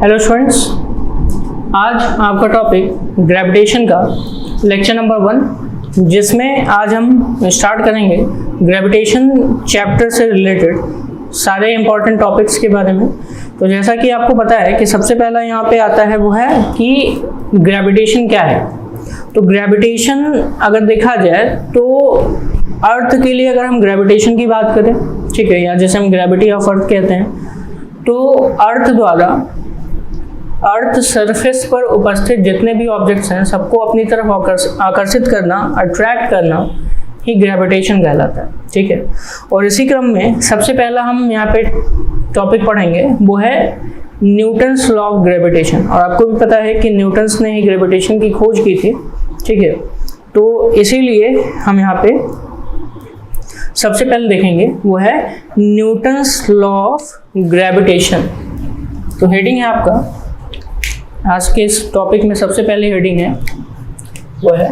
Hello students, आज आपका topic gravitation का लेक्चर नंबर 1, जिसमें आज हम स्टार्ट करेंगे ग्रेविटेशन चैप्टर से रिलेटेड सारे इंपॉर्टेंट टॉपिक्स के बारे में। तो जैसा कि आपको पता है कि सबसे पहला यहाँ पे आता है वो है कि ग्रेविटेशन क्या है। तो ग्रेविटेशन अगर देखा जाए तो अर्थ के लिए अगर हम ग्रेविटेशन की बात करें, ठीक है, या जैसे हम ग्रेविटी ऑफ अर्थ कहते हैं, तो अर्थ द्वारा अर्थ सरफेस पर उपस्थित जितने भी ऑब्जेक्ट्स हैं सबको अपनी तरफ आकर्षित करना, अट्रैक्ट करना ही ग्रेविटेशन कहलाता है, ठीक है। और इसी क्रम में सबसे पहला हम यहाँ पे टॉपिक पढ़ेंगे वो है न्यूटन्स लॉ ऑफ ग्रेविटेशन। और आपको भी पता है कि न्यूटन्स ने ही ग्रेविटेशन की खोज की थी, ठीक है। तो इसीलिए हम यहाँ पे सबसे पहले देखेंगे वो है न्यूटन्स लॉ ऑफ ग्रेविटेशन। तो हेडिंग है आपका आज के इस टॉपिक में, सबसे पहले हेडिंग है वो है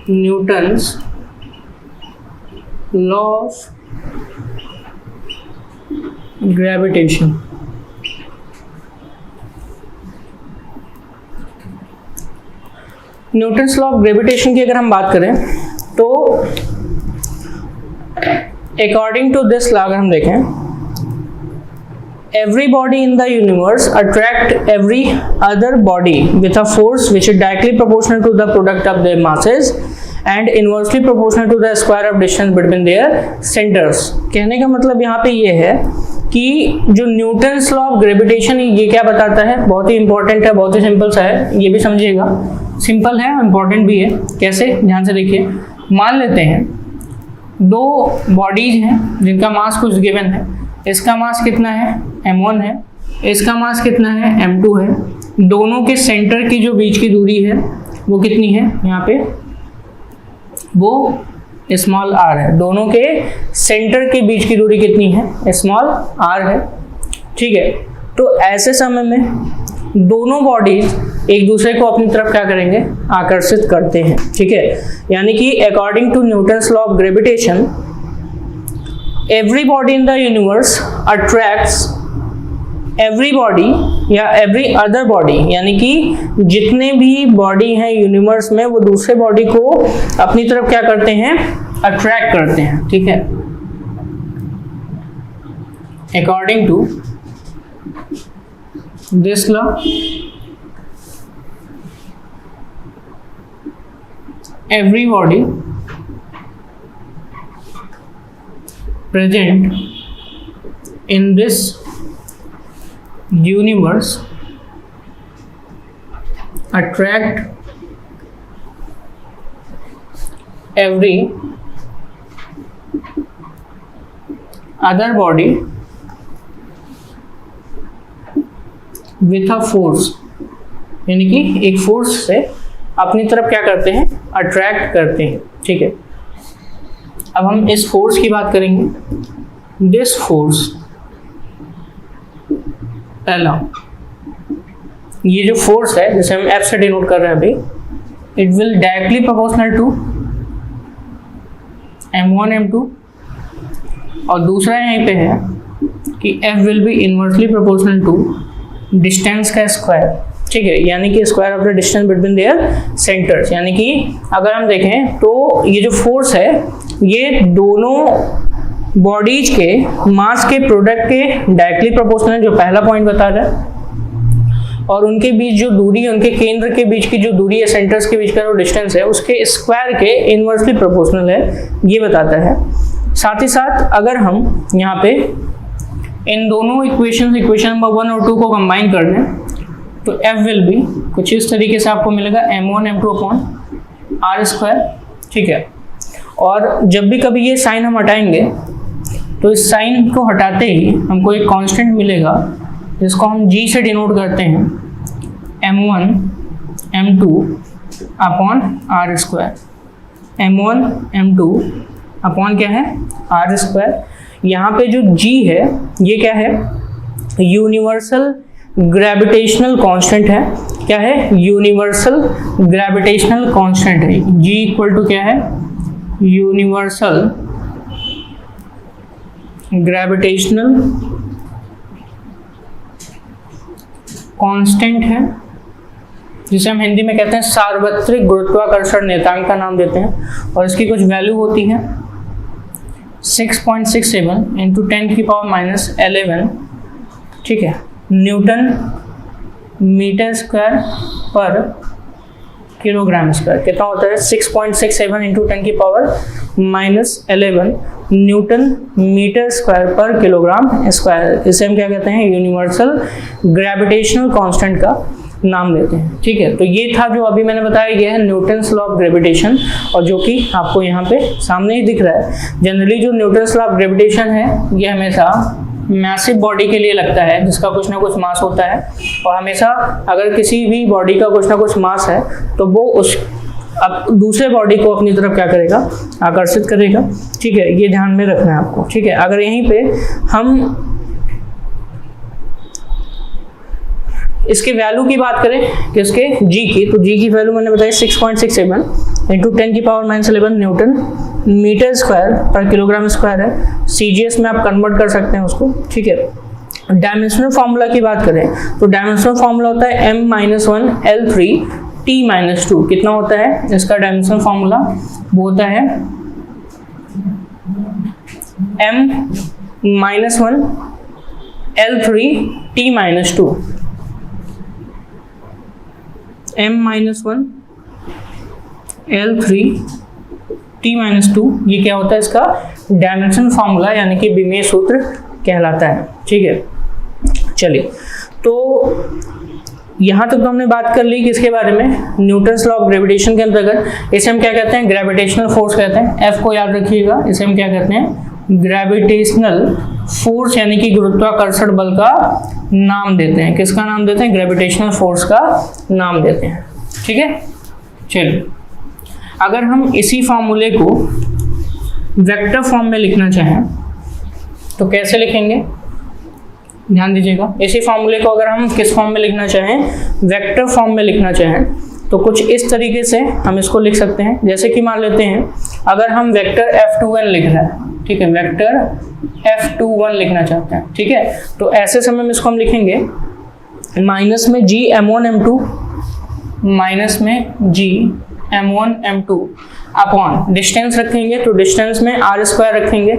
Newton's law of gravitation. Newton's law of gravitation की अगर हम बात करें तो अकॉर्डिंग टू दिस लॉ अगर हम देखें, every body in the universe attract every other body with a force which is directly proportional to the product of their masses and inversely proportional to the square of distance between their centers। कहने का मतलब यहाँ पे ये है कि जो Newton's law of gravitation ये क्या बताता है, बहुत ही इंपॉर्टेंट है, बहुत ही सिंपल सा है, ये भी समझिएगा। सिंपल है, इंपॉर्टेंट भी है। कैसे, ध्यान से देखिए। मान लेते हैं दो बॉडीज हैं जिनका मास कुछ गिवन है। इसका मास कितना है, m1 है, इसका मास कितना है, m2 है। दोनों के सेंटर की जो बीच की दूरी है वो कितनी है, यहाँ पे वो स्मॉल r है। दोनों के सेंटर के बीच की दूरी कितनी है, स्मॉल r है, ठीक है। तो ऐसे समय में दोनों बॉडीज एक दूसरे को अपनी तरफ क्या करेंगे, आकर्षित करते हैं, ठीक है। यानी कि according to Newton's law of gravitation every body in the universe attracts every body या every other body, यानी कि जितने भी बॉडी हैं यूनिवर्स में वो दूसरे बॉडी को अपनी तरफ क्या करते हैं, अट्रैक्ट करते हैं, ठीक है। According to this law every body present in this universe attract every other body with a force, यानी कि एक फोर्स से अपनी तरफ क्या करते हैं, अट्रैक्ट करते हैं, ठीक है। अब हम इस फोर्स की बात करेंगे। दिस फोर्स, पहला ये जो फोर्स है जिसे हम F से डिनोट कर रहे हैं अभी, it will directly proportional to m1 m2, और दूसरा यहीं पे है कि F will be inversely proportional to distance का स्क्वायर, ठीक है, यानी कि square of the distance between their centres. यानी कि अगर हम देखें तो ये जो फोर्स है ये दोनों बॉडीज के मास के प्रोडक्ट के डायरेक्टली प्रोपोर्शनल है, जो पहला पॉइंट बता रहा है, और उनके बीच जो दूरी है, उनके केंद्र के बीच की जो दूरी है, सेंटर्स के बीच का जो डिस्टेंस है उसके स्क्वायर के इनवर्सली प्रोपोर्शनल है, ये बताता है। साथ ही साथ अगर हम यहाँ पे इन दोनों इक्वेशन नंबर 1 और 2 को कंबाइन कर दें तो F विल बी कुछ इस तरीके से आपको मिलेगा m1 m2 upon r square, ठीक है। और जब भी कभी ये साइन हम हटाएंगे तो इस साइन को हटाते ही हमको एक कांस्टेंट मिलेगा जिसको हम g से डिनोट करते हैं, m1 m2 upon r square. m1 m2 upon क्या है, r स्क्वायर। यहाँ पे जो g है ये क्या है, यूनिवर्सल ग्रेविटेशनल कांस्टेंट है। क्या है, यूनिवर्सल ग्रेविटेशनल कांस्टेंट है। g इक्वल टू क्या है, यूनिवर्सल ग्रेविटेशनल कांस्टेंट है, जिसे हम हिंदी में कहते हैं सार्वत्रिक गुरुत्वाकर्षण नियतांक का नाम देते हैं, और इसकी कुछ वैल्यू होती है 6.67 इंटू 10⁻11, ठीक है, न्यूटन मीटर स्क्वायर पर किलोग्राम स्क्वायर। कितना होता है? 6.67 इंटू 10⁻11 न्यूटन मीटर स्क्वायर पर किलोग्राम स्क्वायर। इसे हम क्या कहते हैं? यूनिवर्सल ग्रेविटेशनल कांस्टेंट का नाम लेते हैं, ठीक है। तो ये था जो अभी मैंने बताया गया है न्यूटन्स लॉ ऑफ ग्रेविटेशन, और जो कि आपको यहाँ पे सामने ही दिख रहा है। जनरली जो न्यूटन्स लॉ ऑफ ग्रेविटेशन है ये हमेशा मैसिव बॉडी के लिए लगता है, जिसका कुछ ना कुछ मास होता है, और हमेशा अगर किसी भी बॉडी का कुछ ना कुछ मास है तो वो उस अब दूसरे बॉडी को अपनी तरफ क्या करेगा? आकर्षित करेगा, ठीक है। ये ध्यान में रखना है आपको, ठीक है। अगर यहीं पे हम इसके वैल्यू की बात करें किसके? जी की, तो जी की वैल्यू मैंने बताई 6.67 इंटू 10⁻11 न्यूटन मीटर स्क्वायर पर किलोग्राम स्क्वायर है। सीजीएस में आप कन्वर्ट कर सकते हैं उसको, ठीक है। डायमेंशनल फार्मूला की बात करें तो डायमेंशनल फार्मूला होता है m-1l3t-2। कितना होता है इसका डायमेंशनल फार्मूला? वो होता है m-1l3t-2, m-1l3t-2। ये क्या होता है? इसका डायमेंशन फार्मूला, यानी कि बीमीय सूत्र कहलाता है, ठीक है। चलिए, तो यहाँ तक तो हमने बात कर ली किसके बारे में? न्यूटन्स लॉ ऑफ ग्रेविटेशन के अंतर्गत। इसे हम क्या कहते हैं? ग्रेविटेशनल फोर्स कहते हैं। एफ को याद रखिएगा, इसे हम क्या कहते हैं? ग्रेविटेशनल फोर्स, यानी कि गुरुत्वाकर्षण बल का नाम देते हैं। किसका नाम देते हैं? ग्रेविटेशनल फोर्स का नाम देते हैं, ठीक है। चलिए, अगर हम इसी फॉर्मूले को वेक्टर फॉर्म में लिखना चाहें तो कैसे लिखेंगे? ध्यान दीजिएगा, इसी फॉर्मूले को अगर हम किस फॉर्म में लिखना चाहें? वेक्टर फॉर्म में लिखना चाहें तो कुछ इस तरीके से हम इसको लिख सकते हैं। जैसे कि मान लेते हैं अगर हम वेक्टर F21 लिख रहे हैं, ठीक है, वेक्टर F21 लिखना चाहते हैं, ठीक है, तो ऐसे समय में इसको हम लिखेंगे माइनस में G m1 m2 माइनस में G m1 m2 upon distance रखेंगे तो डिस्टेंस में r² रखेंगे,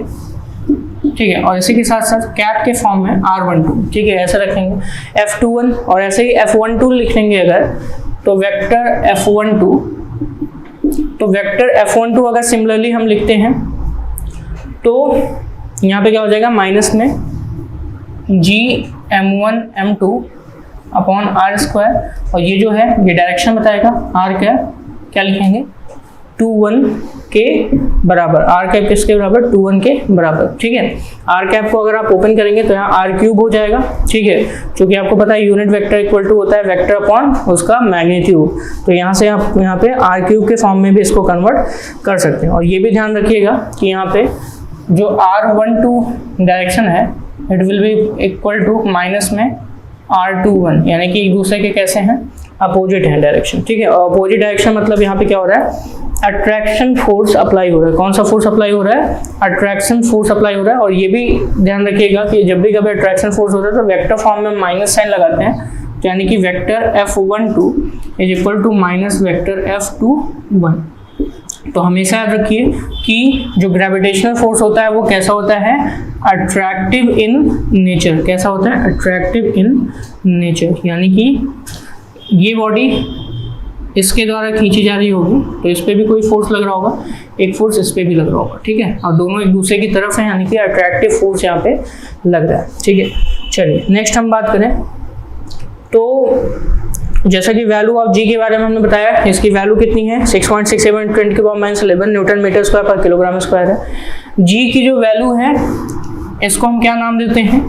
ठीक है, और इसी के साथ साथ कैप के फॉर्म में r12, ठीक है, ऐसे रखेंगे F21, और ऐसे ही F12 लिख लेंगे अगर, तो वेक्टर F12 अगर सिमिलरली हम लिखते हैं तो यहाँ पे क्या हो जाएगा? माइनस में G m1 m2 upon r², और ये जो है ये डायरेक्शन बताएगा, r क्या लिखेंगे? 2-1 के बराबर, r कैप किसके बराबर? 2-1 के बराबर, ठीक है। r कैप को अगर आप ओपन करेंगे तो यहाँ r³ हो जाएगा, ठीक है, क्योंकि आपको पता है यूनिट वेक्टर इक्वल टू होता है वेक्टर अपॉन उसका मैग्नीट्यूड, तो यहाँ से आप यहाँ पे r³ के फॉर्म में भी इसको कन्वर्ट कर सकते हैं। और ये भी ध्यान रखिएगा कि यहाँ पे जो r12 डायरेक्शन है it will be equal to minus में r21, यानी कि एक दूसरे के कैसे हैं? अपोजिट है डायरेक्शन, ठीक है। और अपोजिट डायरेक्शन मतलब यहाँ पे क्या हो रहा है? अट्रैक्शन फोर्स अप्लाई हो रहा है। कौन सा फोर्स अप्लाई हो रहा है? अट्रैक्शन फोर्स अप्लाई हो रहा है। और ये भी ध्यान रखिएगा कि जब भी कभी अट्रैक्शन फोर्स होता है तो वेक्टर फॉर्म में माइनस साइन लगाते हैं, तो यानी कि vector F12 is equal to minus vector F21। तो हमेशा याद रखिए कि जो ग्रेविटेशनल फोर्स होता है वो कैसा होता है? Attractive in nature. कैसा होता है? अट्रैक्टिव इन नेचर, यानी कि ये बॉडी इसके द्वारा खींची जा रही होगी तो इस पे भी कोई फोर्स लग रहा होगा, एक फोर्स इस पे भी लग रहा होगा, ठीक है, और दोनों एक दूसरे की तरफ है, यानी कि अट्रैक्टिव फोर्स यहाँ पे लग रहा है, ठीक है। चलिए नेक्स्ट हम बात करें तो जैसा कि वैल्यू ऑफ जी के बारे में हमने बताया, इसकी वैल्यू कितनी है? 6.67 10⁻11 न्यूटन मीटर स्क्वायर पर किलोग्राम स्क्वायर है। जी की जो वैल्यू है इसको हम क्या नाम देते हैं?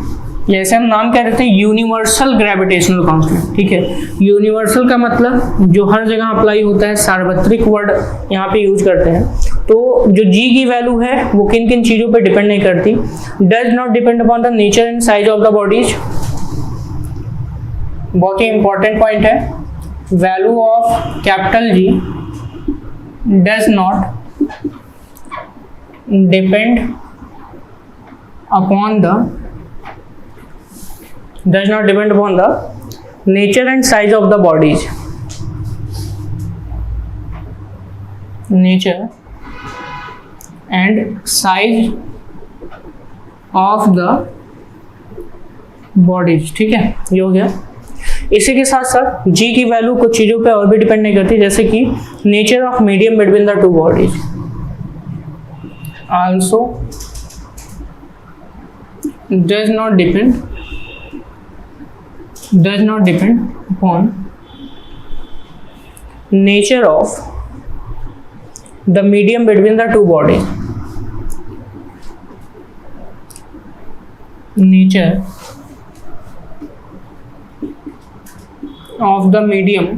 जैसे हम नाम क्या देते हैं? यूनिवर्सल ग्रेविटेशनल कांस्टेंट, ठीक है। यूनिवर्सल का मतलब जो हर जगह अप्लाई होता है, सार्वत्रिक वर्ड यहाँ पे यूज करते हैं। तो जो जी की वैल्यू है वो किन किन चीजों पर डिपेंड नहीं करती? Does not depend upon the nature and size of the bodies, बहुत ही इंपॉर्टेंट पॉइंट है। Value of capital G does not depend upon the does not depend upon the nature and size of the bodies. Nature and size of the bodies. ठीक है, ये हो गया. इसी के साथ साथ G की वैल्यू कुछ चीज़ों पे और भी डिपेंड नहीं करती, जैसे कि nature of medium between the two bodies also does not depend upon nature of the medium between the two bodies. Nature of the medium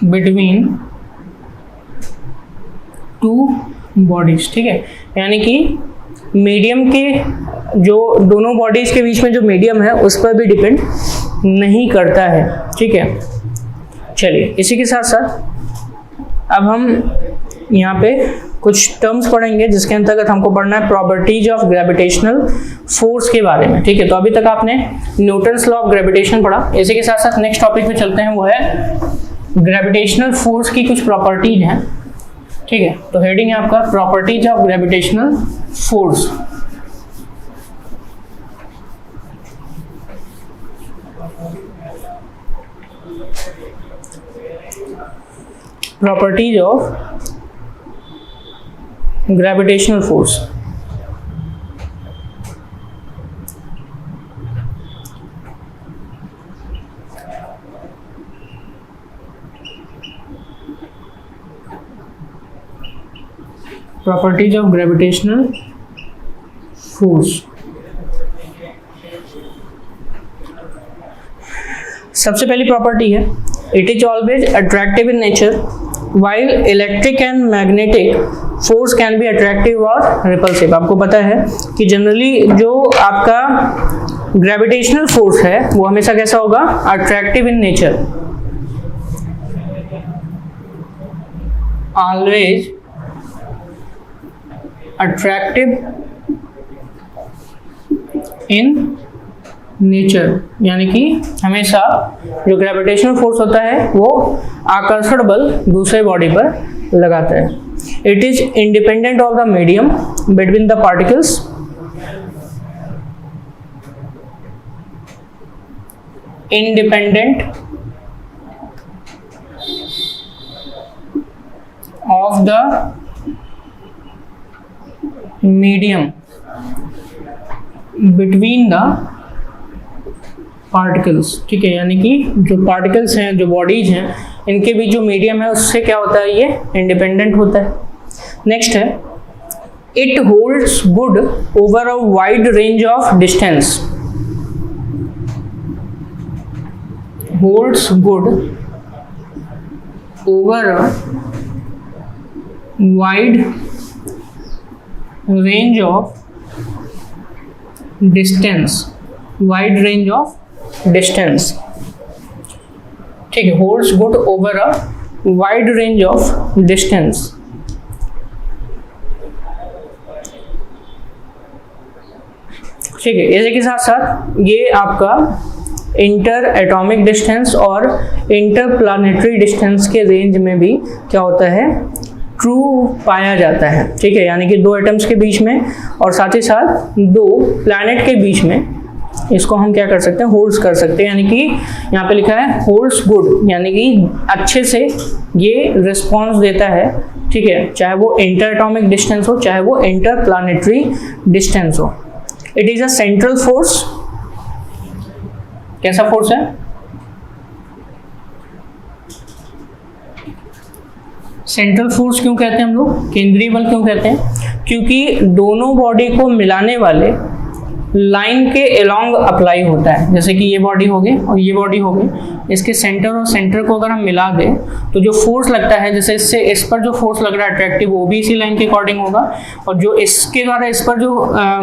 between two bodies. ठीक है, यानी कि मीडियम के जो दोनों बॉडीज के बीच में जो मीडियम है उस पर भी डिपेंड नहीं करता है. ठीक है, चलिए इसी के साथ साथ अब हम यहाँ पे कुछ टर्म्स पढ़ेंगे जिसके अंतर्गत हमको पढ़ना है प्रॉपर्टीज ऑफ ग्रेविटेशनल फोर्स के बारे में. ठीक है, तो अभी तक आपने न्यूटन्स लॉ ऑफ ग्रेविटेशन पढ़ा. इसी के साथ साथ नेक्स्ट टॉपिक पे चलते हैं, वो है ग्रेविटेशनल फोर्स की कुछ प्रॉपर्टीज हैं. ठीक है, तो हेडिंग है आपका properties of gravitational force. Properties of gravitational force. Properties of gravitational force. सबसे पहली प्रॉपर्टी है it is always attractive in nature while electric and magnetic force can be attractive और रिपल्सिव. आपको पता है कि जनरली जो आपका ग्रेविटेशनल फोर्स है वो हमेशा कैसा होगा, attractive in nature. Always attractive in nature, यानी कि हमेशा जो ग्रेविटेशनल फोर्स होता है वो आकर्षण बल दूसरे बॉडी पर लगाता है. It is independent of the medium between the particles. Independent of the medium between the particles. ठीक है, यानी कि जो पार्टिकल्स हैं, जो बॉडीज हैं, इनके बीच जो मीडियम है उससे क्या होता है, ये इंडिपेंडेंट होता है. नेक्स्ट है it holds good over a wide range of distance. Holds good over a wide range of distance. Wide range of distance. ठीक है, holds good over a wide range of distance. ठीक है, इसी के साथ साथ ये आपका इंटर एटॉमिक डिस्टेंस और इंटर प्लानिटरी डिस्टेंस के रेंज में भी क्या होता है, ट्रू पाया जाता है. ठीक है, यानी कि दो एटम्स के बीच में और साथ ही साथ दो प्लैनेट के बीच में इसको हम क्या कर सकते हैं, होल्ड्स कर सकते हैं. यानी कि यहाँ पे लिखा है होल्ड्स गुड, यानी कि अच्छे से ये रिस्पॉन्स देता है. ठीक है, चाहे वो इंटर एटॉमिक डिस्टेंस हो, चाहे वो इंटर प्लानिटरी डिस्टेंस हो. It is a central force. कैसा फोर्स है, सेंट्रल फोर्स क्यों कहते हैं हम लोग, केंद्रीय बल क्यों कहते हैं, क्योंकि दोनों बॉडी को मिलाने वाले लाइन के अलोंग अप्लाई होता है. जैसे कि ये बॉडी हो गई और ये बॉडी हो गई, इसके सेंटर और सेंटर को अगर हम मिला दें तो जो फोर्स लगता है, जैसे इससे इस पर जो फोर्स लग रहा है अट्रैक्टिव, वो भी इसी लाइन के अकॉर्डिंग होगा, और जो इसके द्वारा इस पर जो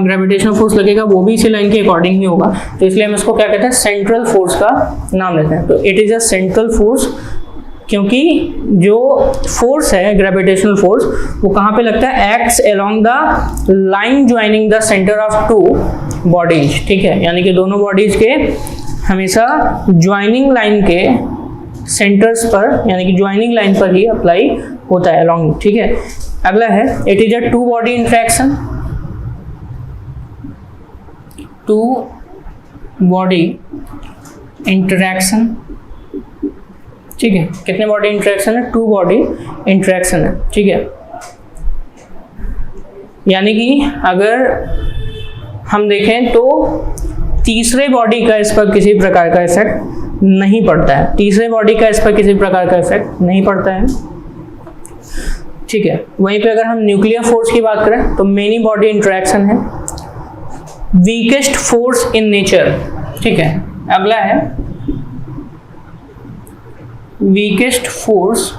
ग्रेविटेशनल फोर्स लगेगा वो भी इसी लाइन के अकॉर्डिंग ही होगा. तो इसलिए हम इसको क्या कहते हैं, सेंट्रल फोर्स का नाम लेते हैं. तो it is a central force. क्योंकि जो फोर्स है ग्रेविटेशनल फोर्स वो कहाँ पे लगता है, acts along the line joining the centre of two bodies, ठीक है, यानी कि दोनों बॉडीज के हमेशा ज्वाइनिंग लाइन के सेंटर्स पर, यानी कि ज्वाइनिंग लाइन पर ही अप्लाई होता है अलोंग, ठीक है। अगला है it is a two body interaction, two body interaction, ठीक है। कितने बॉडी इंटरेक्शन है, टू बॉडी इंटरेक्शन है, ठीक है। यानी कि अगर हम देखें तो तीसरे बॉडी का इस पर किसी प्रकार का इफेक्ट नहीं पड़ता है, तीसरे बॉडी का इस पर किसी प्रकार का इफेक्ट नहीं पड़ता है, ठीक है। वहीं पे अगर हम न्यूक्लियर फोर्स की बात करें तो मेनी बॉडी इंटरेक्शन है, वीकेस्ट फोर्स इन नेचर, ठीक है। अगला है वीकेस्ट फोर्स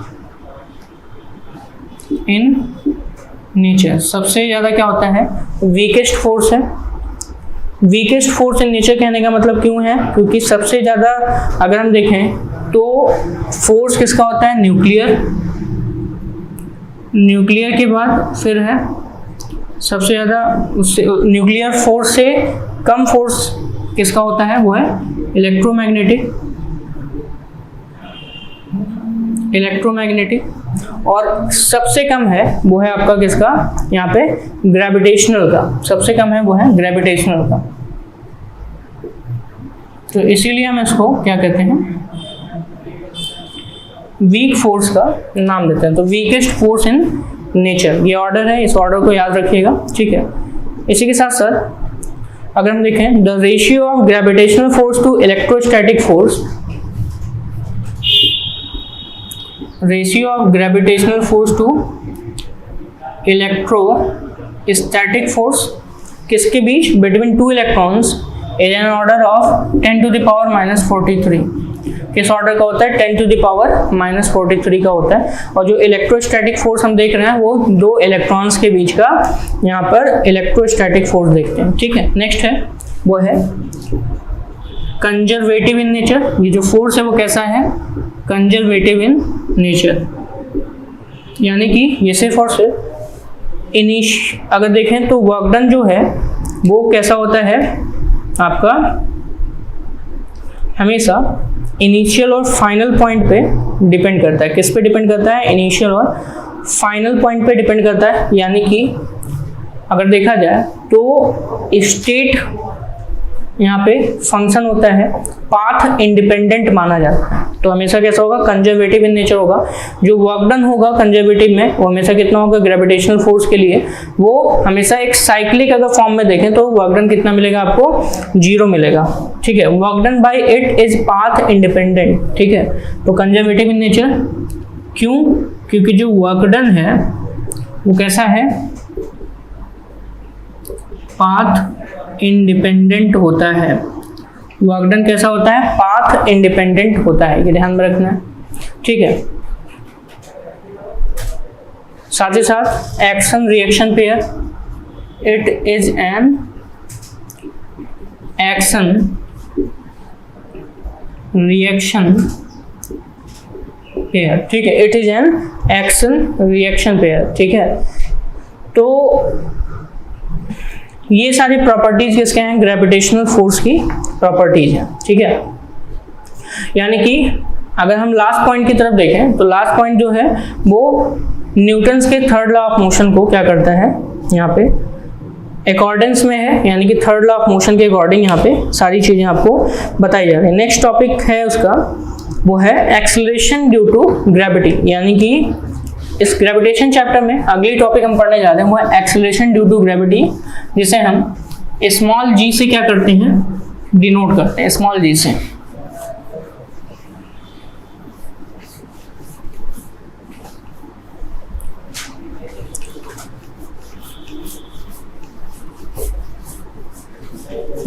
इन नेचर, सबसे ज्यादा क्या होता है, वीकेस्ट फोर्स है। वीकेस्ट फोर्स इन नेचर कहने का मतलब क्यों है, क्योंकि सबसे ज्यादा अगर हम देखें तो फोर्स किसका होता है, न्यूक्लियर, न्यूक्लियर के बाद फिर है सबसे ज्यादा उससे न्यूक्लियर फोर्स से कम फोर्स किसका होता है, वो है इलेक्ट्रोमैग्नेटिक, इलेक्ट्रोमैग्नेटिक, और सबसे कम है वो है आपका किसका, यहाँ पे ग्रेविटेशनल का, सबसे कम है वो है ग्रेविटेशनल का। तो इसीलिए हम इसको क्या कहते हैं, वीक फोर्स का नाम देते हैं। तो वीकेस्ट फोर्स इन नेचर, ये ऑर्डर है, इस ऑर्डर को याद रखिएगा, ठीक है। इसी के साथ साथ अगर हम देखें the ratio of gravitational force to electrostatic force, ratio of gravitational force to electrostatic force किसके बीच, between two electrons is an order of 10 to the power -43। किस ऑर्डर का होता है, 10 टू द पावर -43 का होता है। और जो इलेक्ट्रोस्टैटिक फोर्स हम देख रहे हैं वो दो इलेक्ट्रॉन्स के बीच का यहाँ पर इलेक्ट्रोस्टैटिक फोर्स देखते हैं, ठीक है। नेक्स्ट है वो है कंजर्वेटिव इन नेचर, ये जो फोर्स है वो कैसा है, कंजर्वेटिव इन नेचर, यानी कि ये सिर्फ और सिर्फ अगर देखें तो वर्क डन जो है वो कैसा होता है आपका, हमेशा इनिशियल और फाइनल पॉइंट पे डिपेंड करता है। किस पे डिपेंड करता है, इनिशियल और फाइनल पॉइंट पे डिपेंड करता है। यानी कि अगर देखा जाए तो स्टेट यहाँ पे फंक्शन होता है, पाथ इंडिपेंडेंट माना जाता है, तो हमेशा कैसा होगा, कंजर्वेटिव इन नेचर होगा। जो वर्क डन होगा कंजर्वेटिव में वो हमेशा कितना होगा, ग्रेविटेशनल फोर्स के लिए वो हमेशा एक साइक्लिक अगर फॉर्म में देखें तो वर्क डन कितना मिलेगा आपको, 0 मिलेगा, ठीक है। Work done by it is path independent, ठीक है। तो कंजर्वेटिव इन नेचर क्यों, क्योंकि जो वर्क डन है वो कैसा है, पाथ इंडिपेंडेंट होता है। वर्क डन कैसा होता है, पाथ इंडिपेंडेंट होता है, ये ध्यान में रखना है, ठीक है। साथ ही साथ action reaction pair, it is an action reaction pair, ठीक है। It is an action reaction pair, ठीक है। तो ये सारी प्रॉपर्टीज किसके हैं, ग्रेविटेशनल फोर्स की प्रॉपर्टीज हैं, ठीक है। यानी कि अगर हम लास्ट पॉइंट की तरफ देखें तो लास्ट पॉइंट जो है वो न्यूटन्स के थर्ड लॉ ऑफ मोशन को क्या करता है, यहाँ पे अकॉर्डेंस में है, यानी कि थर्ड लॉ ऑफ मोशन के अकॉर्डिंग यहाँ पे सारी चीजें आपको बताई जा रही है। नेक्स्ट टॉपिक है उसका वो है एक्सेलरेशन ड्यू टू ग्रेविटी, यानी कि इस ग्रेविटेशन चैप्टर में अगली टॉपिक हम पढ़ने जा रहे हैं वो है एक्सेलरेशन ड्यू टू ग्रेविटी, जिसे हम स्मॉल g से क्या करते हैं, डिनोट करते हैं, स्मॉल g से।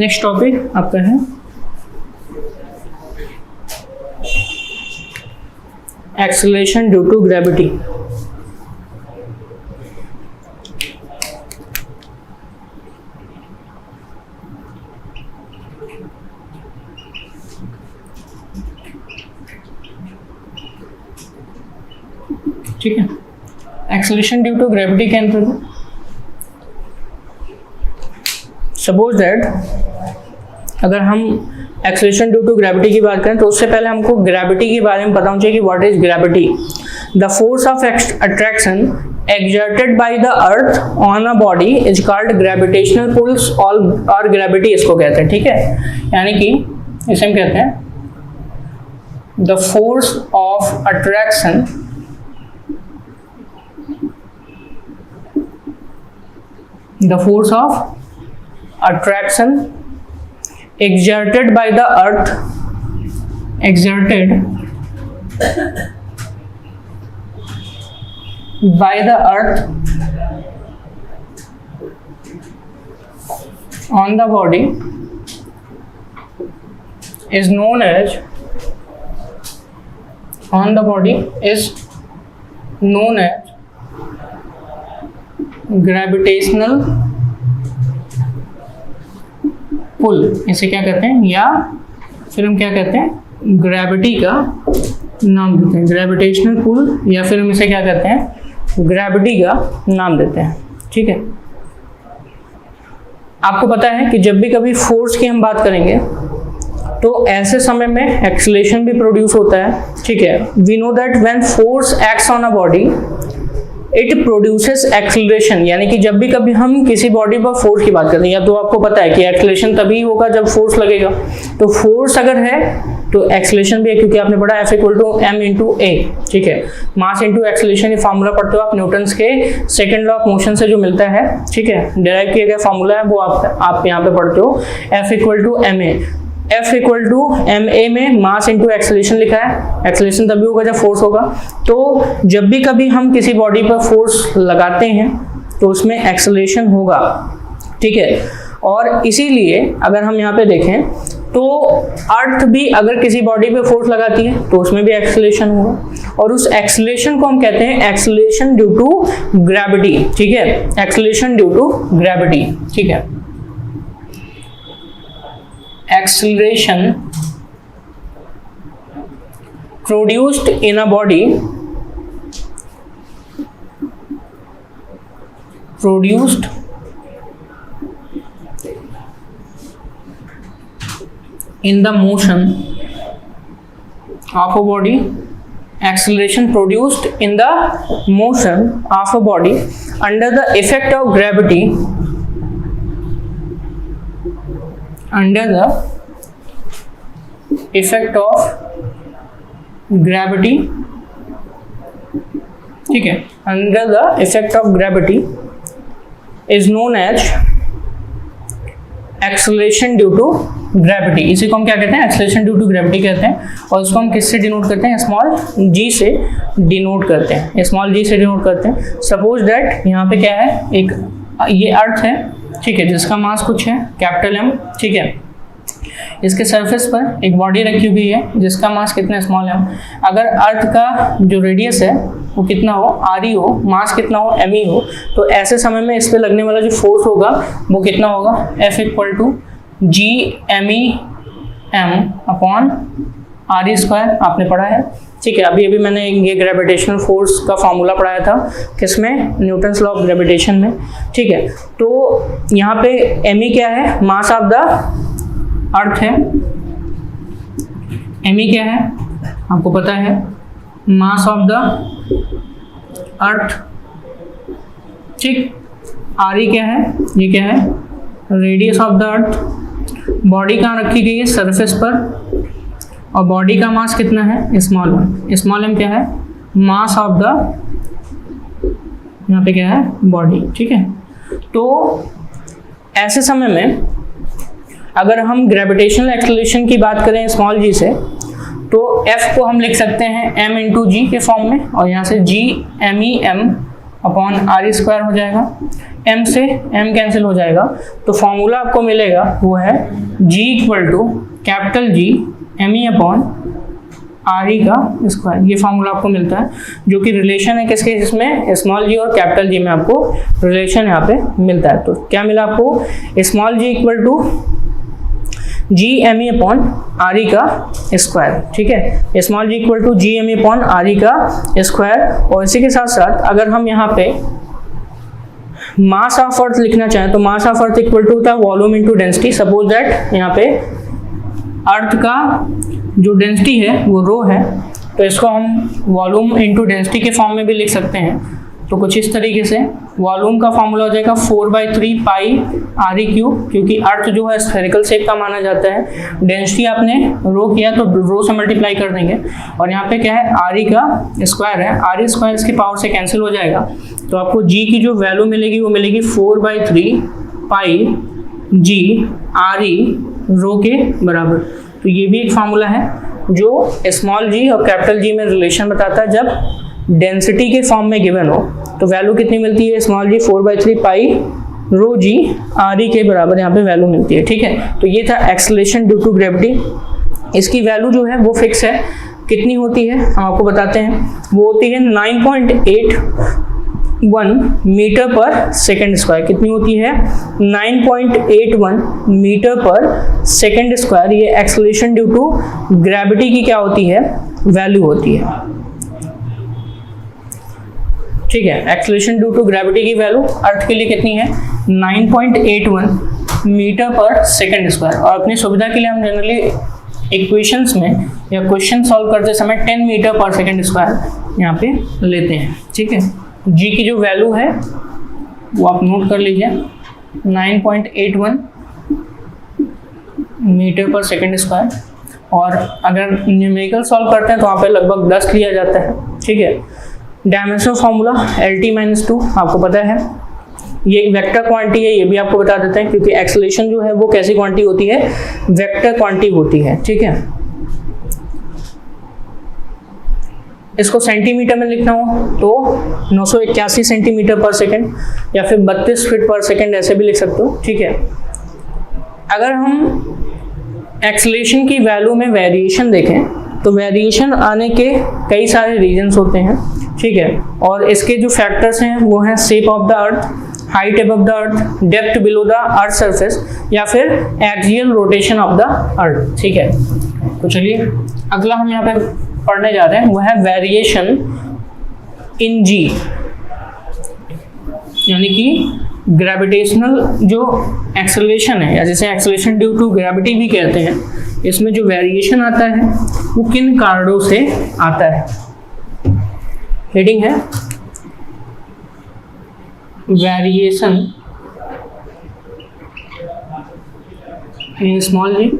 नेक्स्ट टॉपिक आपका है एक्सेलरेशन ड्यू टू ग्रेविटी। ठीक है। Acceleration due to gravity can present, suppose that अगर हम एक्सेलरेशन ड्यू टू ग्रेविटी की बात करें तो उससे पहले हमको ग्रेविटी के बारे में पता होना चाहिए कि what is gravity. The force of attraction exerted by the earth on a body is called gravitational pulls और gravity इसको कहते हैं, ठीक है। यानी कि इसे हम कहते हैं the force of attraction exerted by the earth on the body is known as gravitational पुल। इसे क्या कहते हैं, या फिर हम क्या कहते हैं, ग्रेविटी का नाम देते हैं, ग्रेविटेशनल पुल, या फिर हम इसे क्या कहते हैं, ग्रेविटी का नाम देते हैं, ठीक है। आपको पता है कि जब भी कभी फोर्स की हम बात करेंगे तो ऐसे समय में एक्सेलरेशन भी प्रोड्यूस होता है, ठीक है। We know that when force acts on a body it produces acceleration, यानी कि जब भी कभी हम किसी बॉडी पर फोर्स की बात करते हैं, या तो आपको पता है कि एक्सेलरेशन तभी होगा जब फोर्स लगेगा, तो फोर्स अगर है तो एक्सेलरेशन भी है, क्योंकि आपने पढ़ा F = m/a, ठीक है। मास इंटू एक्सेलरेशन, ये फार्मूला पढ़ते हो आप न्यूटन्स के सेकंड लॉ ऑफ मोशन से जो मिलता है, ठीक है, डिराइव किया गया फार्मूला है, वो आप यहाँ पे पढ़ते हो। F = ma, F = ma में मास इंटू एक्सेलरेशन लिखा है, एक्सेलरेशन तभी होगा जब फोर्स होगा। तो जब भी कभी हम किसी बॉडी पर फोर्स लगाते हैं तो उसमें एक्सेलरेशन होगा, ठीक है। और इसीलिए अगर हम यहाँ पे देखें तो अर्थ भी अगर किसी बॉडी पे फोर्स लगाती है तो उसमें भी एक्सेलरेशन होगा, और उस एक्सेलरेशन को हम कहते हैं एक्सेलरेशन ड्यू टू ग्रेविटी, ठीक है, एक्सेलरेशन ड्यू टू ग्रेविटी, ठीक है। acceleration produced in a body in the motion of a body, acceleration produced in the motion of a body under the effect of gravity, under the effect of gravity, ठीक है, under the effect of gravity is known as acceleration due to gravity। इसी को हम क्या कहते हैं, acceleration due to gravity कहते हैं, और इसको हम किससे डिनोट करते हैं, स्मॉल g से डिनोट करते हैं, स्मॉल g से डिनोट करते हैं। सपोज दैट यहाँ पे क्या है, एक ये अर्थ है, ठीक है, जिसका मास कुछ है M, ठीक है। इसके सरफेस पर एक बॉडी रखी हुई है जिसका मास कितना, स्मॉल m। अगर अर्थ का जो रेडियस है वो कितना हो, r हो, मास कितना हो, m हो, तो ऐसे समय में इस पे लगने वाला जो फोर्स होगा वो कितना होगा, F = G_m_e_m/r², आपने पढ़ा है, ठीक है। अभी मैंने ये ग्रेविटेशनल फोर्स का फॉर्मूला पढ़ाया था, किसमें, न्यूटन्स लॉ ऑफ ग्रेविटेशन में, ठीक है। तो यहाँ पे me क्या है, मास ऑफ द अर्थ है, me क्या है आपको पता है, मास ऑफ द अर्थ, ठीक। re क्या है, ये क्या है, radius of the earth. Body कहाँ रखी गई है, सरफेस पर, और बॉडी का मास कितना है, स्मॉल m क्या है, मास ऑफ द, यहाँ पे क्या है, बॉडी, ठीक है। तो ऐसे समय में अगर हम ग्रेविटेशनल एक्सेलरेशन की बात करें स्मॉल g से, तो F को हम लिख सकते हैं m/g के फॉर्म में, और यहाँ से G_m/r² हो जाएगा, m से m कैंसिल हो जाएगा, तो फॉर्मूला आपको मिलेगा वो है G m/r², ये फार्मूला आपको मिलता है, जो कि रिलेशन है किसके, जिसमें स्मॉल g और कैपिटल G में आपको रिलेशन यहाँ पे मिलता है। तो क्या मिला आपको, small g = G M E upon R E का स्क्वायर, ठीक है, small G equal to G M E upon R E का स्क्वायर। और इसी के साथ साथ अगर हम यहाँ पे मास ऑफ अर्थ लिखना चाहें तो mass of earth equal to था volume into density. Suppose that यहाँ पे अर्थ का जो डेंसिटी है वो रो है, तो इसको हम वॉल्यूम इनटू डेंसिटी के फॉर्म में भी लिख सकते हैं। तो कुछ इस तरीके से वॉल्यूम का फॉर्मूला हो जाएगा 4/3 पाई आर ई क्यूब, क्योंकि अर्थ जो है स्फेरिकल शेप का माना जाता है। डेंसिटी आपने रो किया तो रो से मल्टीप्लाई कर देंगे, और यहाँ पे क्या है आर ई का स्क्वायर है, आर ई स्क्वायर इसकी पावर से कैंसिल हो जाएगा, तो आपको जी की जो वैल्यू मिलेगी वो मिलेगी 4/3 पाई जी आर ई रो के बराबर। तो ये भी एक फार्मूला है जो स्मॉल जी और कैपिटल जी में रिलेशन बताता है। जब डेंसिटी के फॉर्म में गिवन हो तो वैल्यू कितनी मिलती है, स्मॉल जी 4/3 पाई रो जी आर ई के बराबर यहाँ पे वैल्यू मिलती है, ठीक है। तो ये था एक्सेलरेशन ड्यू टू ग्रेविटी। इसकी वैल्यू जो है वो फिक्स है, कितनी होती है हम आपको बताते हैं, वो होती है 9.81 मीटर पर सेकेंड स्क्वायर। कितनी होती है 9.81 मीटर पर सेकेंड स्क्वायर। ये एक्सेलरेशन ड्यू टू ग्रेविटी की क्या होती है, वैल्यू होती है, ठीक है। एक्सेलरेशन ड्यू टू ग्रेविटी की वैल्यू अर्थ के लिए कितनी है 9.81 मीटर पर सेकेंड स्क्वायर। और अपनी सुविधा के लिए हम जनरली इक्वेशंस में या क्वेश्चन सॉल्व करते समय 10 मीटर पर सेकेंड स्क्वायर यहाँ पे लेते हैं, ठीक है। जी की जो वैल्यू है वो आप नोट कर लीजिए 9.81 मीटर पर सेकेंड स्क्वायर। और अगर न्यूमेरिकल सॉल्व करते हैं तो वहाँ पे लगभग 10 लिया जाता है, ठीक है। डायमेंशनल फार्मूला LT-2 आपको पता है, ये एक वेक्टर क्वांटिटी है, ये भी आपको बता देते हैं, क्योंकि एक्सेलरेशन जो है वो कैसी क्वांटिटी होती है, वेक्टर क्वांटिटी होती है, ठीक है। इसको सेंटीमीटर में लिखना हो तो 981 सेंटीमीटर पर सेकेंड या फिर 32 फीट पर सेकेंड ऐसे भी लिख सकते हो, ठीक है। अगर हम एक्सेलरेशन की वैल्यू में वेरिएशन देखें तो वेरिएशन आने के कई सारे रीजंस होते हैं, ठीक है। और इसके जो फैक्टर्स हैं वो हैं shape of the earth, height above the earth, depth below the earth surface, या फिर एक्सियल रोटेशन ऑफ द अर्थ, ठीक है। तो चलिए अगला हम यहाँ पे पढ़ने जा रहे हैं, वो है वेरिएशन इन जी, यानी कि ग्रेविटेशनल जो एक्सेलरेशन है, या जैसे एक्सेलरेशन ड्यू टू ग्रेविटी भी कहते हैं, इसमें जो वेरिएशन आता है वो किन कारणों से आता है। हेडिंग है वेरिएशन इन स्मॉल जी,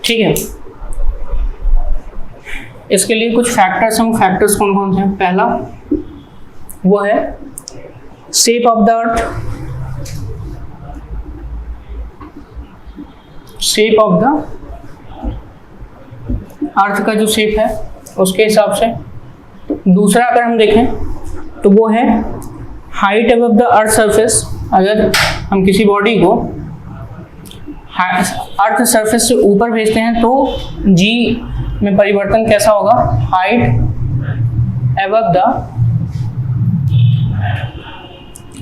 ठीक है। इसके लिए कुछ फैक्टर्स हैं, फैक्टर्स कौन कौन से हैं। पहला वो है shape of the earth, shape of the अर्थ का जो शेप है उसके हिसाब से। दूसरा अगर हम देखें तो वो है height above the earth surface. अगर हम किसी बॉडी को अर्थ सरफेस से ऊपर भेजते हैं तो जी में परिवर्तन कैसा होगा, height above the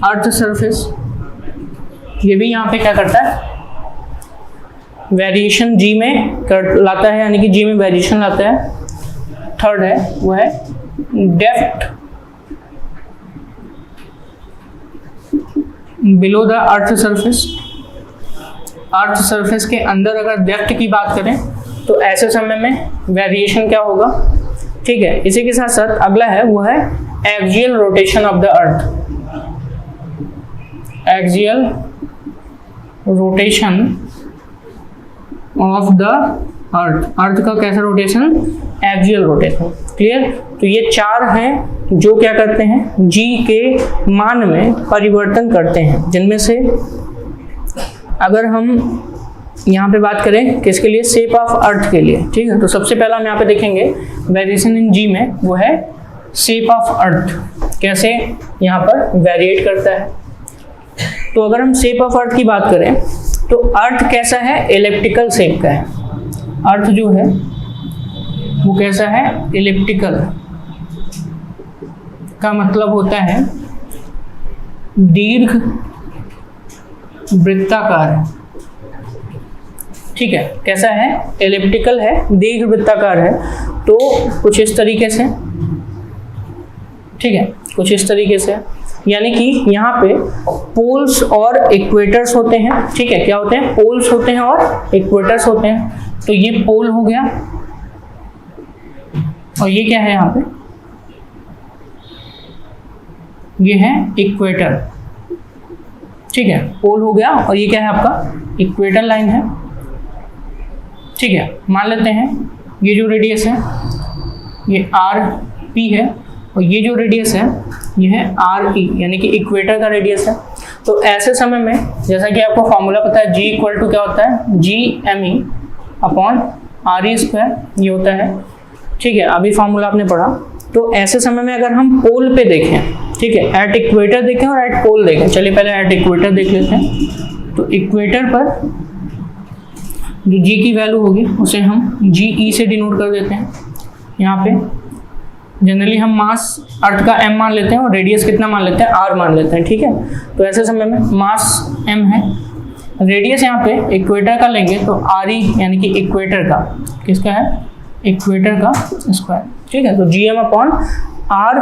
earth surface. ये भी यहाँ पे क्या करता है, वेरिएशन जी में लाता है, यानी कि जी में वेरिएशन लाता है। थर्ड है वो है depth below the earth surface. Earth surface के अंदर अगर डेप्थ की बात करें तो ऐसे समय में वेरिएशन क्या होगा, ठीक है। इसी के साथ साथ अगला है वो है axial rotation of the earth. Axial rotation of the earth, earth का कैसा रोटेशन, एक्सियल रोटेशन, क्लियर। तो ये चार हैं जो क्या करते हैं, जी के मान में परिवर्तन करते हैं, जिनमें से अगर हम यहाँ पे बात करें किसके लिए, शेप ऑफ अर्थ के लिए, ठीक है। तो सबसे पहला हम यहाँ पे देखेंगे वेरिएशन इन जी में, वो है शेप ऑफ अर्थ, कैसे यहाँ पर वेरिएट करता है। तो अगर हम शेप ऑफ अर्थ की बात करें तो अर्थ कैसा है, एलिप्टिकल शेप का है। अर्थ जो है वो कैसा है, एलिप्टिकल का मतलब होता है दीर्घ वृत्ताकार है, ठीक है। कैसा है? एलिप्टिकल है, दीर्घवृत्ताकार है। तो कुछ इस तरीके से, ठीक है, कुछ इस तरीके से, यानी कि यहाँ पे पोल्स और इक्वेटर्स होते हैं, ठीक है। क्या होते हैं? पोल्स होते हैं और इक्वेटर्स होते हैं। तो ये पोल हो गया और ये क्या है यहाँ पे? ये है इक्वेटर, ठीक है। पोल हो गया और ये क्या है आपका? इक्वेटर लाइन है, ठीक है। मान लेते हैं ये जो रेडियस है ये आर पी है और ये जो रेडियस है ये है आर ई, यानी कि इक्वेटर का रेडियस है। तो ऐसे समय में जैसा कि आपको फॉर्मूला पता है, जी इक्वल टू क्या होता है? G M E upon R E square, ये होता है, ठीक है। अभी फॉर्मूला आपने पढ़ा। तो ऐसे समय में अगर हम पोल पे देखें, ठीक है, एट इक्वेटर देखें और एट पोल देखें। चलिए पहले एट इक्वेटर देख लेते हैं। तो इक्वेटर पर जो जी की वैल्यू होगी उसे हम जी ई से डिनोट कर देते हैं। यहाँ पे जनरली हम मास अर्थ का m मान लेते हैं और रेडियस कितना मान लेते हैं? r मान लेते हैं, ठीक है। तो ऐसे समय में मास m है, रेडियस यहाँ पे इक्वेटर का लेंगे तो आर ई यानी कि इक्वेटर का, किसका है? इक्वेटर का स्क्वायर, ठीक है। तो G M upon R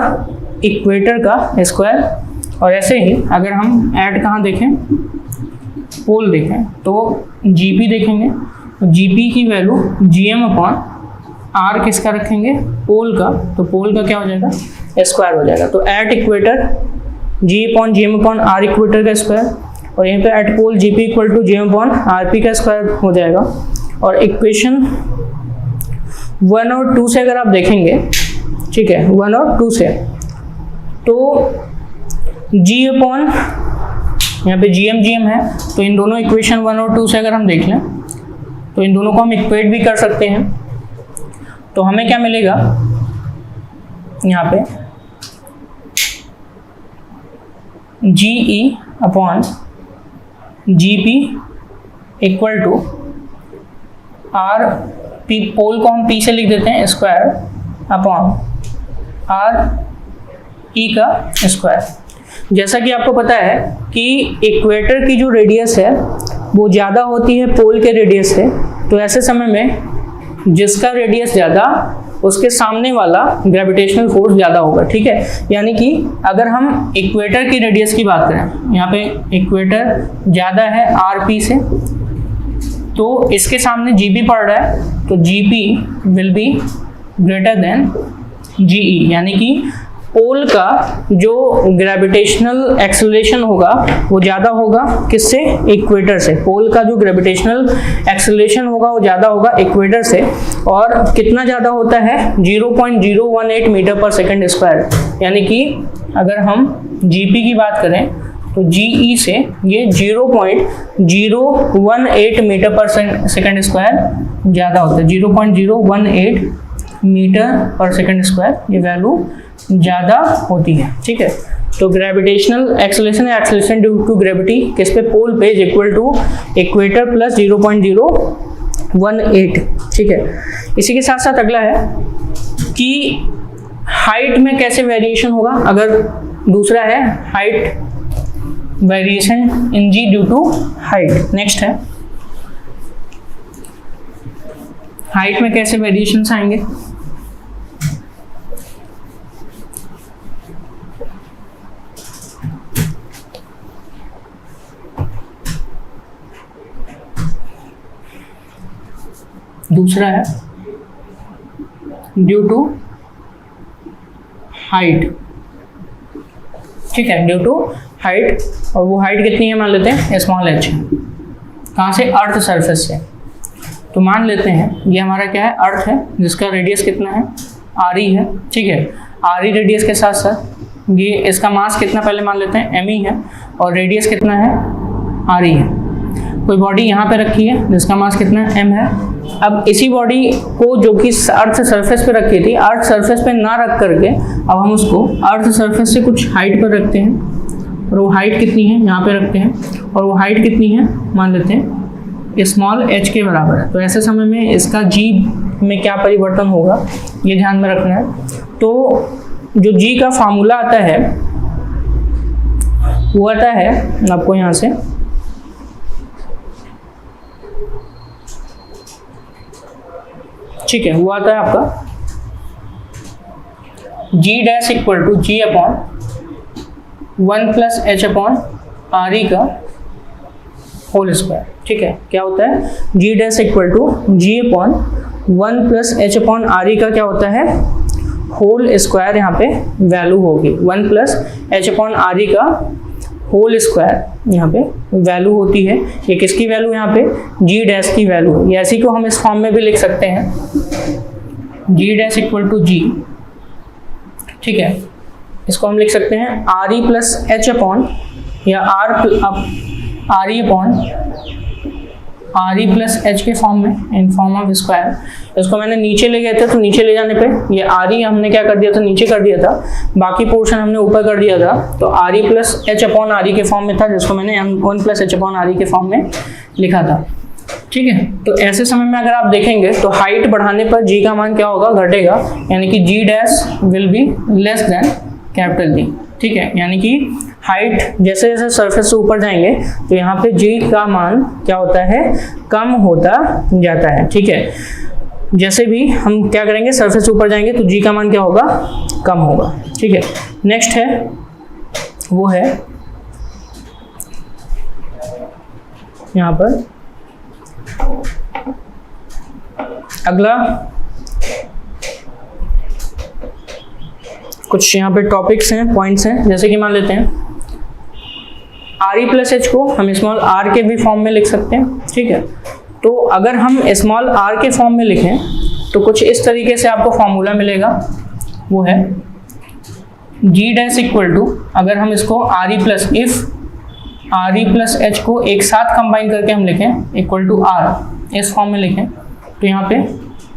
equator का स्क्वायर। और ऐसे ही अगर हम ऐड कहाँ देखें? पोल देखें तो जी पी देखेंगे, तो जी पी की value G M upon R किसका रखेंगे? पोल का। तो पोल का क्या हो जाएगा? स्क्वायर हो जाएगा। तो at equator G upon G M upon R equator का स्क्वायर, और यहीं पे at pole G P equal to G M upon R P का स्क्वायर हो जाएगा। और इक्वेशन 1 और 2 से अगर आप देखेंगे, ठीक है, 1 और 2 से, तो जी अपॉन यहाँ पे जी एम है, तो इन दोनों इक्वेशन 1 और 2 से अगर हम देख लें तो इन दोनों को हम इक्वेट भी कर सकते हैं। तो हमें क्या मिलेगा यहाँ पे? G E upon G P equal to R P, pole को हम पी से लिख देते हैं स्क्वायर, अपॉन आर ई का स्क्वायर। जैसा कि आपको पता है कि इक्वेटर की जो रेडियस है वो ज़्यादा होती है पोल के रेडियस से। तो ऐसे समय में जिसका रेडियस ज़्यादा उसके सामने वाला ग्रेविटेशनल फोर्स ज़्यादा होगा, ठीक है। यानी कि अगर हम इक्वेटर की रेडियस की बात करें, यहाँ पे इक्वेटर ज़्यादा है आर पी से, तो इसके सामने जी पी पड़ रहा है, तो G P will be greater than G E, यानी कि पोल का जो ग्रेविटेशनल एक्सेलरेशन होगा वो ज़्यादा होगा किससे? इक्वेटर से। पोल का जो ग्रेविटेशनल एक्सेलरेशन होगा वो ज़्यादा होगा इक्वेटर से। और कितना ज़्यादा होता है? 0.018 मीटर पर सेकंड स्क्वायर। यानी कि अगर हम जीपी की बात करें तो जीई से ये 0.018 मीटर पर सेकंड स्क्वायर ज़्यादा होता है। 0.018 मीटर पर सेकंड स्क्वायर ये वैल्यू ज़्यादा होती है, ठीक है। तो ग्रेविटेशनल एक्सेलरेशन या एक्सेलरेशन ड्यू टू ग्रेविटी किस पे? पोल पे, इक्वल टू इक्वेटर प्लस 0.018, ठीक है। इसी के साथ साथ अगला है कि हाइट में कैसे वेरिएशन होगा। अगर दूसरा है height variation in G due to height. Next है हाइट में कैसे वेरिएशंस आएंगे। दूसरा है ड्यू टू हाइट, ठीक है, ड्यू टू हाइट। और वो हाइट कितनी है मान लेते हैं स्मॉल एच। कहाँ से? अर्थ सरफेस से। तो मान लेते हैं ये हमारा क्या है? अर्थ है, जिसका रेडियस कितना है? आर ई है, ठीक है। आर ई रेडियस के साथ साथ ये इसका मास कितना पहले मान लेते हैं? एम ई है, और रेडियस कितना है? आर ई है। कोई बॉडी यहाँ पे रखी है जिसका मास कितना है? एम है। अब इसी बॉडी को जो कि अर्थ सरफेस पे रखी थी, अर्थ सरफेस पे ना रख करके अब हम उसको अर्थ सरफेस से कुछ हाइट पर रखते हैं, और वो हाइट कितनी है यहाँ पे रखते हैं, और वो हाइट कितनी है मान लेते हैं स्मॉल एच के बराबर है। तो ऐसे समय में इसका जी में क्या परिवर्तन होगा ये ध्यान में रखना है। तो जो जी का फार्मूला आता है वो आता है आपको यहाँ से ठीक है, वो आता है आपका G dash equal to G upon 1 plus H upon R E का होल स्क्वायर। ठीक है, क्या होता है, G dash equal to G upon 1 plus H upon R E का क्या होता है, होल स्क्वायर, यहाँ पे वैल्यू होगी 1 plus H upon R E का होल स्क्वायर, यहाँ पे वैल्यू होती है। ये किसकी वैल्यू, यहाँ पे जी डैश की वैल्यू है। ऐसी को हम इस फॉर्म में भी लिख सकते हैं, G dash equal to G, ठीक है, इसको हम लिख सकते हैं R E plus H upon या R E upon R E plus H के फॉर्म में, इन फॉर्म ऑफ स्क्वायर। इसको मैंने नीचे ले गए थे, तो नीचे ले जाने पे ये आर ई हमने क्या कर दिया था, नीचे कर दिया था, बाकी पोर्शन हमने ऊपर कर दिया था। तो are E plus H upon R E के फॉर्म में था, जिसको मैंने 1 plus H upon R E के फॉर्म में लिखा था। ठीक है, तो ऐसे समय में अगर आप देखेंगे तो हाइट बढ़ाने पर जी का मान क्या होगा, घटेगा, यानी कि G dash will be less than capital G. ठीक है, यानी कि हाइट जैसे जैसे सरफेस से ऊपर जाएंगे तो यहाँ पे जी का मान क्या होता है, कम होता जाता है। ठीक है, जैसे भी हम क्या करेंगे, सरफेस से ऊपर जाएंगे तो जी का मान क्या होगा, कम होगा। ठीक है, नेक्स्ट है, वो है यहाँ पर अगला कुछ यहाँ पे टॉपिक्स हैं, पॉइंट्स हैं, जैसे कि मान लेते हैं आर ई प्लस एच को हम स्मॉल आर के भी फॉर्म में लिख सकते हैं। ठीक है, तो अगर हम स्मॉल आर के फॉर्म में लिखें तो कुछ इस तरीके से आपको फॉर्मूला मिलेगा, वो है जी डैश इक्वल टू, अगर हम इसको R E plus, if R E plus H को एक साथ कंबाइन करके हम लिखें इक्वल टू आर, इस फॉर्म में लिखें तो यहाँ पे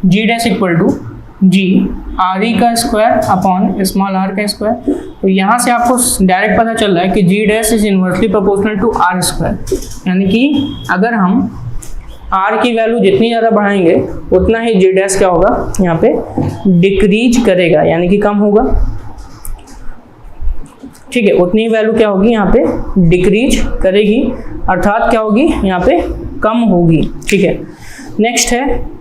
G dash equal to G R E का स्क्वायर अपॉन स्मॉल आर का स्क्वायर। तो यहाँ से आपको डायरेक्ट पता चल रहा है कि G dash is inversely proportional to R square, यानी कि अगर हम आर की वैल्यू जितनी ज़्यादा बढ़ाएंगे उतना ही जी डैश क्या होगा, यहाँ पे डिक्रीज करेगा, यानी कि कम होगा। ठीक है, उतनी ही वैल्यू क्या होगी, यहाँ पे डिक्रीज करेगी, अर्थात क्या होगी, यहाँ पे कम होगी। ठीक है, नेक्स्ट है,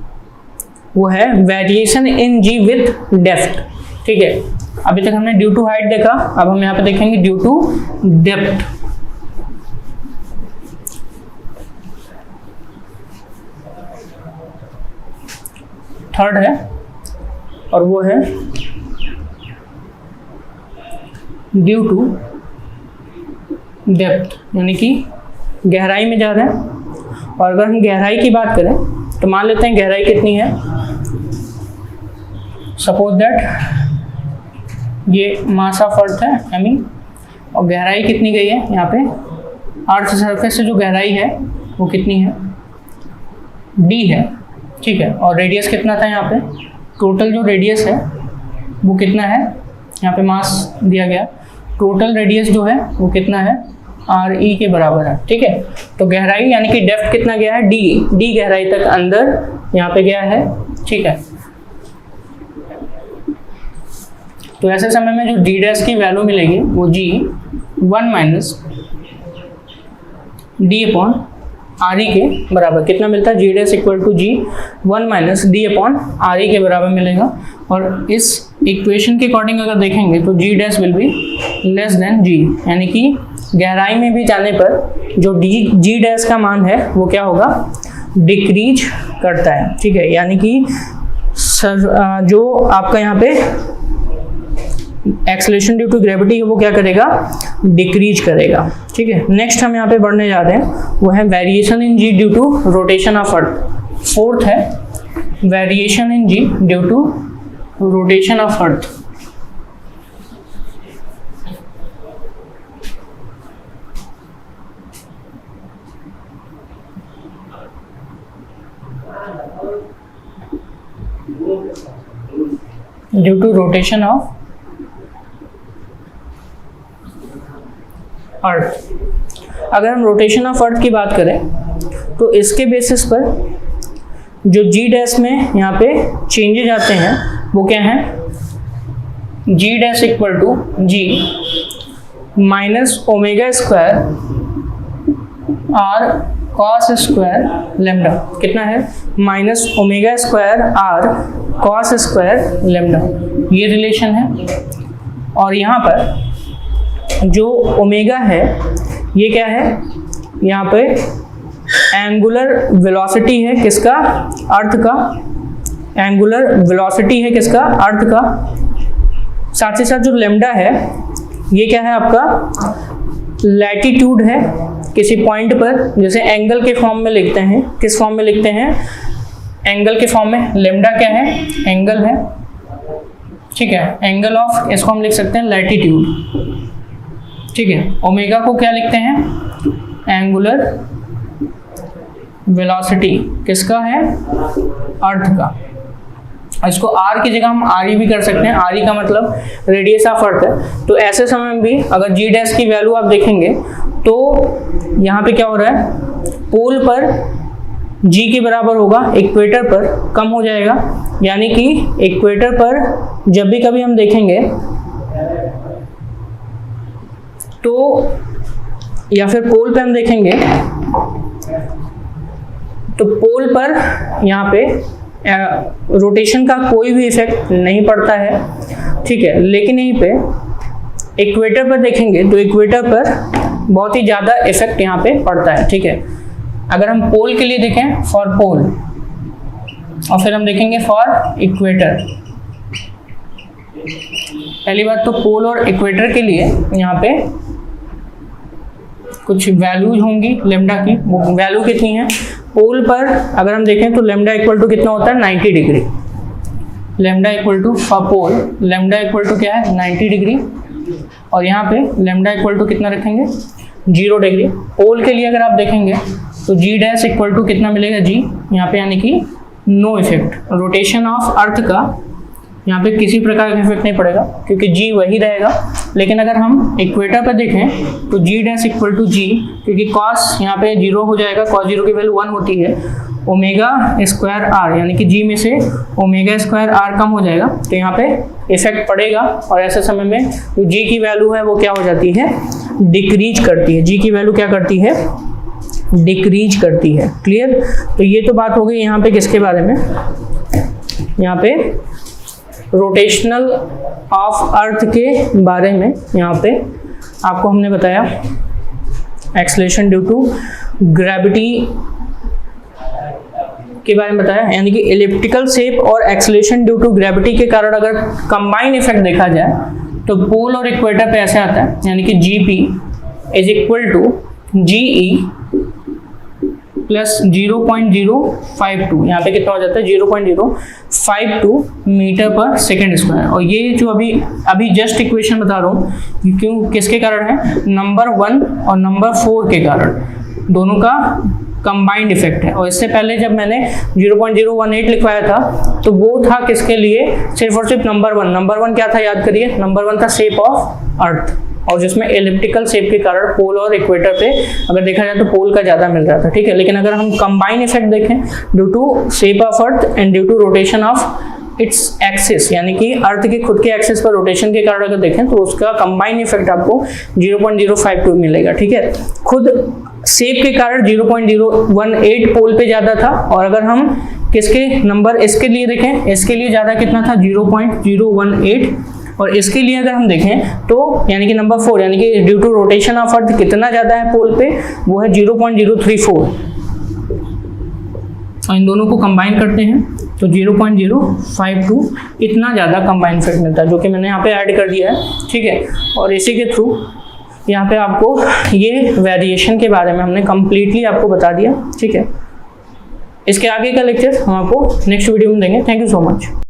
वो है variation in G with depth. ठीक है, अभी तक हमने ड्यू टू हाइट देखा, अब हम यहाँ पे देखेंगे ड्यू टू डेप्थ। थर्ड है, और वो है ड्यू टू डेप्थ, यानी कि गहराई में जा रहे हैं। और अगर हम गहराई की बात करें तो मान लेते हैं गहराई कितनी है, सपोज दैट ये मास ऑफ अर्थ है एमी, और गहराई कितनी गई है, यहाँ पे अर्थ सरफेस से जो गहराई है वो कितनी है, डी है। ठीक है, और रेडियस कितना था, यहाँ पे टोटल जो रेडियस है वो कितना है, यहाँ पे मास दिया गया, टोटल रेडियस जो है वो कितना है, आर ई के बराबर है। ठीक है, तो गहराई यानी कि डेप्थ कितना गया है, डी गहराई तक अंदर यहाँ पे गया है। ठीक है, तो ऐसे समय में जो जी डैश की वैल्यू मिलेगी वो G 1 minus D upon R E के बराबर कितना मिलता है, G dash equal to G 1 minus D upon R E के बराबर मिलेगा। और इस इक्वेशन के अकॉर्डिंग अगर देखेंगे तो G dash will be less than G, यानी कि गहराई में भी जाने पर जो जी डैश का मान है वो क्या होगा, डिक्रीज करता है। ठीक है, यानी कि जो आपका यहाँ पे एक्सेलरेशन ड्यू टू ग्रेविटी है वो क्या करेगा, डिक्रीज करेगा। ठीक है, नेक्स्ट हम यहाँ पे बढ़ने जा रहे हैं, वो है variation in G due to rotation of earth. Fourth है variation in G due to rotation of earth. Due to rotation of earth. अगर हम रोटेशन ऑफ अर्थ की बात करें तो इसके बेसिस पर जो जी डैश में यहाँ पे चेंजेज आते हैं वो क्या है, G dash equal to G minus omega square R cos square lambda कितना है minus omega square R cos square lambda, ये रिलेशन है। और यहाँ पर जो ओमेगा है ये क्या है, यहाँ पे एंगुलर वेलोसिटी है किसका, अर्थ का, एंगुलर वेलोसिटी है किसका, अर्थ का। साथ ही साथ जो लेमडा है ये क्या है आपका, लैटिट्यूड है किसी पॉइंट पर, जैसे एंगल के फॉर्म में लिखते हैं, किस फॉर्म में लिखते हैं, एंगल के फॉर्म में। लेमडा क्या है, एंगल है, ठीक है, एंगल ऑफ, इसको हम लिख सकते हैं लैटिट्यूड, ठीक है। ओमेगा को क्या लिखते हैं, एंगुलर वेलोसिटी किसका है, अर्थ का। इसको आर की जगह हम आर ई भी कर सकते हैं, आर ई का मतलब रेडियस ऑफ अर्थ है। तो ऐसे समय में भी अगर जी डैश की वैल्यू आप देखेंगे तो यहाँ पे क्या हो रहा है, पोल पर जी के बराबर होगा, इक्वेटर पर कम हो जाएगा, यानी कि इक्वेटर पर जब भी कभी हम देखेंगे तो, या फिर पोल पे हम देखेंगे तो पोल पर यहाँ पे रोटेशन का कोई भी इफेक्ट नहीं पड़ता है, ठीक है। लेकिन यहीं पे इक्वेटर पर देखेंगे तो इक्वेटर पर बहुत ही ज़्यादा इफेक्ट यहाँ पे पड़ता है, ठीक है। अगर हम पोल के लिए देखें, फॉर पोल, और फिर हम देखेंगे फॉर इक्वेटर। पहली बात तो पोल और इक्वेटर के लिए यहाँ पे कुछ वैल्यूज होंगी लेमडा की, वो वैल्यू कितनी है, पोल पर अगर हम देखें तो लेमडा इक्वल टू कितना होता है, 90 degree. Lambda equal to for pole, lambda equal to क्या है, 90 डिग्री। और यहाँ पे लेमडा इक्वल टू कितना रखेंगे, 0 डिग्री। पोल के लिए अगर आप देखेंगे तो जी डैश इक्वल टू कितना मिलेगा, जी यहाँ पे, यानी कि no effect, rotation of earth का यहाँ पे किसी प्रकार का इफेक्ट नहीं पड़ेगा क्योंकि जी वही रहेगा। लेकिन अगर हम इक्वेटर पर देखें तो जी डैश इक्वल टू जी, क्योंकि कॉस यहाँ पे 0 हो जाएगा, कॉस 0 की वैल्यू 1 होती है, ओमेगा स्क्वायर आर, यानी कि जी में से ओमेगा स्क्वायर आर कम हो जाएगा, तो यहाँ पे इफेक्ट पड़ेगा। और ऐसे समय में जो जी की वैल्यू है वो क्या हो जाती है, डिक्रीज करती है। जी की वैल्यू क्या करती है, डिक्रीज करती है। क्लियर। तो ये तो बात हो गई यहाँ पे किसके बारे में, यहाँ पे रोटेशनल ऑफ अर्थ के बारे में। यहाँ पे आपको हमने बताया एक्सेलरेशन ड्यू टू ग्रेविटी के बारे में बताया, यानी कि एलिप्टिकल शेप और एक्सेलरेशन ड्यू टू ग्रेविटी के कारण अगर कंबाइन इफेक्ट देखा जाए तो पोल और इक्वेटर पे ऐसे आता है, यानी कि GP is equal to GE plus 0.052, यहाँ पे कितना हो जाता है 0.052 मीटर पर सेकेंड स्क्वायर। और ये जो अभी जस्ट इक्वेशन बता रहा हूँ क्यों, किसके कारण है, नंबर 1 और नंबर 4 के कारण, दोनों का कंबाइंड इफेक्ट है। और इससे पहले जब मैंने 0.018 लिखवाया था तो वो था किसके लिए, सिर्फ और सिर्फ नंबर 1। नंबर 1 क्या था याद करिए, नंबर 1 था शेप ऑफ अर्थ, और जिसमें एलिप्टिकल शेप के कारण पोल और इक्वेटर पे अगर देखा जाए तो पोल का ज़्यादा मिल रहा था, ठीक है। लेकिन अगर हम कंबाइन इफेक्ट देखें due to shape of earth and due to rotation of its axis, यानी कि अर्थ के खुद के एक्सिस पर रोटेशन के कारण अगर देखें तो उसका कंबाइन इफेक्ट आपको 0.052 मिलेगा, ठीक है। खुद शेप के कारण 0.018 पोल पे ज़्यादा था, और अगर हम किसके नंबर इसके लिए देखें, इसके लिए ज़्यादा कितना था 0.018, और इसके लिए अगर हम देखें तो यानी कि नंबर 4, यानी कि due to rotation of earth कितना ज़्यादा है पोल पे, वो है 0.034। और इन दोनों को कंबाइन करते हैं तो 0.052 इतना ज़्यादा कंबाइन इफेक्ट मिलता है, जो कि मैंने यहाँ पे ऐड कर दिया है, ठीक है। और इसी के थ्रू यहाँ पे आपको ये वेरिएशन के बारे में हमने कंप्लीटली आपको बता दिया, ठीक है। इसके आगे का लेक्चर हम आपको नेक्स्ट वीडियो में देंगे। Thank you so much.